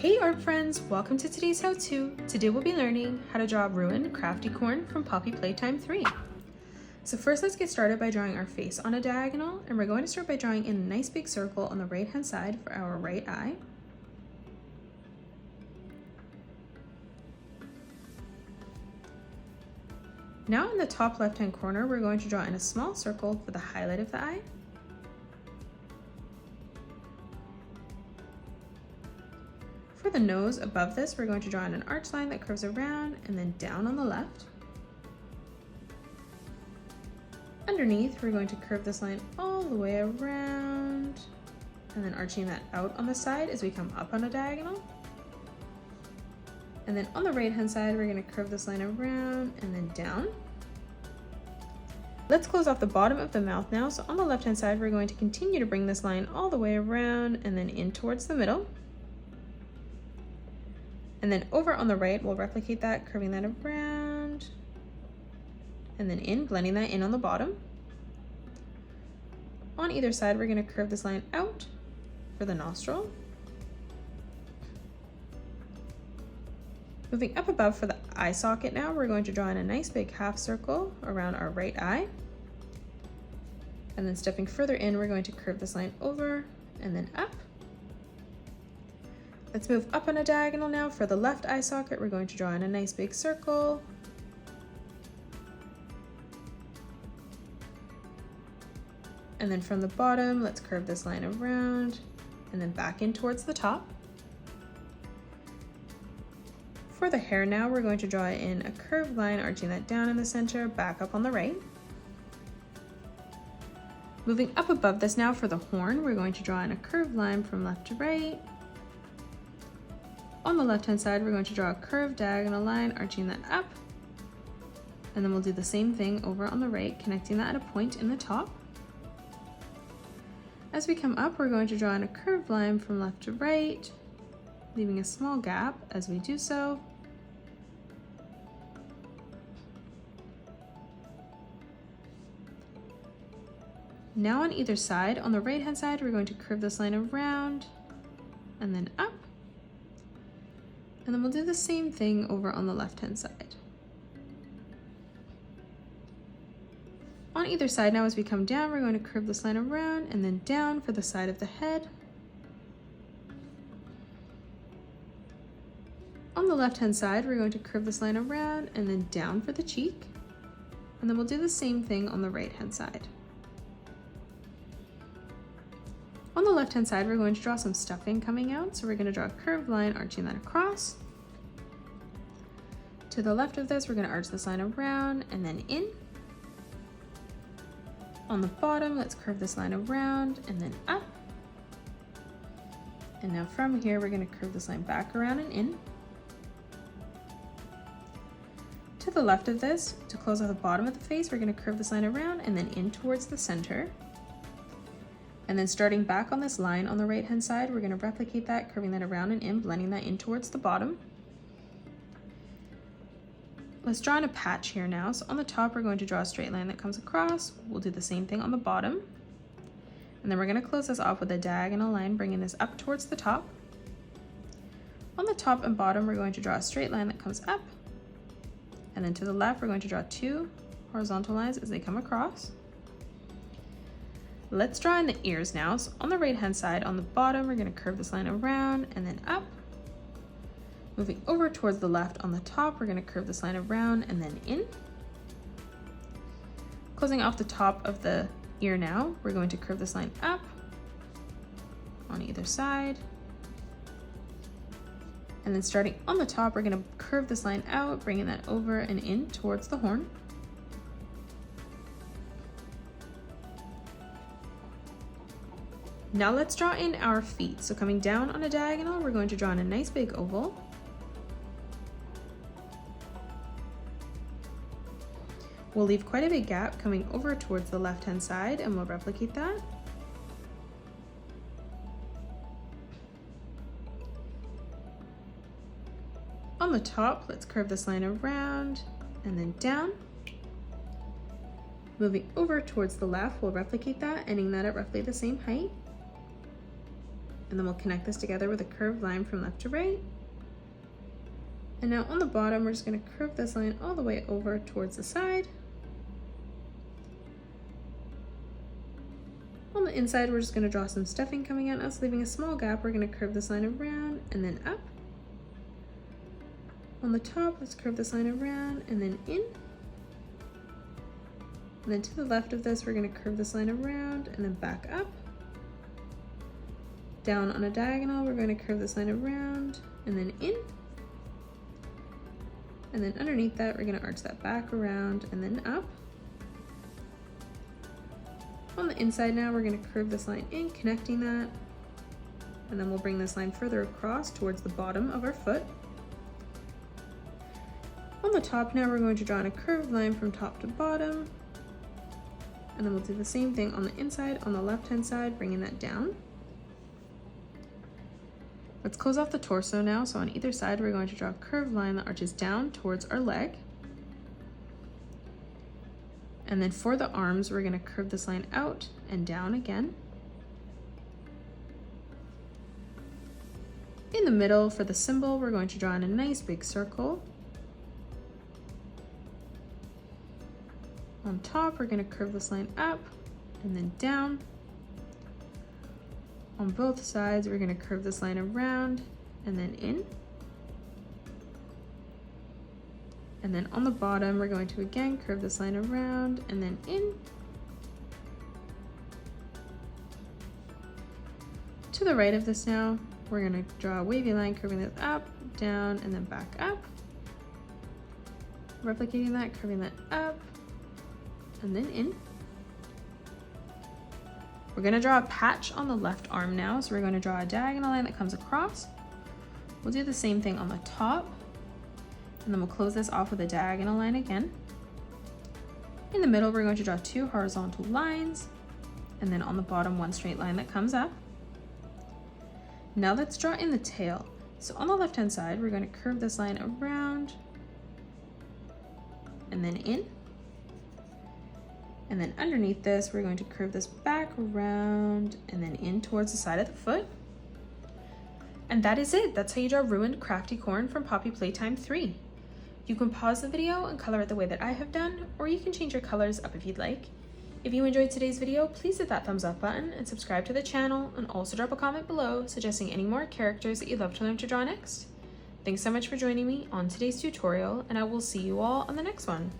Hey art friends, welcome to today's how-to. Today we'll be learning how to draw ruined crafty corn from Poppy Playtime 3. So first let's get started by drawing our face on a diagonal, and we're going to start by drawing in a nice big circle on the right hand side for our right eye. Now in the top left hand corner, we're going to draw in a small circle for the highlight of the eye. For the nose above this, we're going to draw in an arch line that curves around and then down on the left. Underneath, we're going to curve this line all the way around and then arching that out on the side as we come up on a diagonal. And then on the right hand side, we're going to curve this line around and then down. Let's close off the bottom of the mouth now. So on the left hand side, we're going to continue to bring this line all the way around and then in towards the middle. And then over on the right, we'll replicate that, curving that around and then in, blending that in on the bottom. On either side, we're going to curve this line out for the nostril. Moving up above for the eye socket now, we're going to draw in a nice big half circle around our right eye. And then stepping further in, we're going to curve this line over and then up. Let's move up on a diagonal now. For the left eye socket, we're going to draw in a nice big circle. And then from the bottom, let's curve this line around and then back in towards the top. For the hair now, we're going to draw in a curved line, arching that down in the center, back up on the right. Moving up above this now for the horn, we're going to draw in a curved line from left to right. On the left hand side, we're going to draw a curved diagonal line, arching that up. And then we'll do the same thing over on the right, connecting that at a point in the top. As we come up, we're going to draw in a curved line from left to right, leaving a small gap as we do so. Now on either side, on the right hand side, we're going to curve this line around and then up. And then we'll do the same thing over on the left hand side. On either side now, as we come down, we're going to curve this line around and then down for the side of the head. On the left hand side, we're going to curve this line around and then down for the cheek. And then we'll do the same thing on the right hand side. On the left hand side, we're going to draw some stuffing coming out. So we're going to draw a curved line, arching that across. To the left of this, we're going to arch this line around and then in. On the bottom, let's curve this line around and then up. And now from here, we're going to curve this line back around and in. To the left of this, to close off the bottom of the face, we're going to curve this line around and then in towards the center. And then starting back on this line on the right hand side, we're going to replicate that, curving that around and in, blending that in towards the bottom. Let's draw in a patch here now. So on the top, we're going to draw a straight line that comes across. We'll do the same thing on the bottom. And then we're going to close this off with a diagonal line, bringing this up towards the top. On the top and bottom, we're going to draw a straight line that comes up. And then to the left, we're going to draw two horizontal lines as they come across. Let's draw in the ears now. So on the right hand side, on the bottom, we're going to curve this line around and then up. Moving over towards the left on the top, we're going to curve this line around and then in. Closing off the top of the ear now, we're going to curve this line up on either side. And then starting on the top, we're going to curve this line out, bringing that over and in towards the horn. Now let's draw in our feet. So coming down on a diagonal, we're going to draw in a nice big oval. We'll leave quite a big gap coming over towards the left-hand side, and we'll replicate that. On the top, let's curve this line around and then down. Moving over towards the left, we'll replicate that, ending that at roughly the same height. and then we'll connect this together with a curved line from left to right. And now on the bottom, we're just going to curve this line all the way over towards the side. On the inside, we're just going to draw some stuffing coming at us, leaving a small gap. We're going to curve this line around and then up. On the top, let's curve this line around and then in. And then to the left of this, we're going to curve this line around and then back up. Down on a diagonal, we're going to curve this line around and then in. And then underneath that, we're going to arch that back around and then up. On the inside now, we're going to curve this line in, connecting that. And then we'll bring this line further across towards the bottom of our foot. On the top now, we're going to draw in a curved line from top to bottom. And then we'll do the same thing on the inside, on the left-hand side, bringing that down. Let's close off the torso now. So on either side, we're going to draw a curved line that arches down towards our leg. And then for the arms, we're going to curve this line out and down again. In the middle, for the symbol, we're going to draw in a nice big circle. On top, we're going to curve this line up and then down. On both sides, we're going to curve this line around and then in. And then on the bottom, we're going to again curve this line around and then in. To the right of this now, we're going to draw a wavy line curving this up, down, and then back up. Replicating that, curving that up, and then in. We're going to draw a patch on the left arm now, so we're going to draw a diagonal line that comes across. We'll do the same thing on the top, and then we'll close this off with a diagonal line again. In the middle, we're going to draw 2 horizontal lines, and then on the bottom, 1 straight line that comes up. Now let's draw in the tail. So on the left-hand side, we're going to curve this line around and then in. And then underneath this, we're going to curve this back around and then in towards the side of the foot. And that is it. That's how you draw ruined crafty corn from Poppy Playtime 3. You can pause the video and color it the way that I have done, or you can change your colors up if you'd like. If you enjoyed today's video, please hit that thumbs up button and subscribe to the channel, and also drop a comment below suggesting any more characters that you'd love to learn to draw next. Thanks so much for joining me on today's tutorial, and I will see you all on the next one.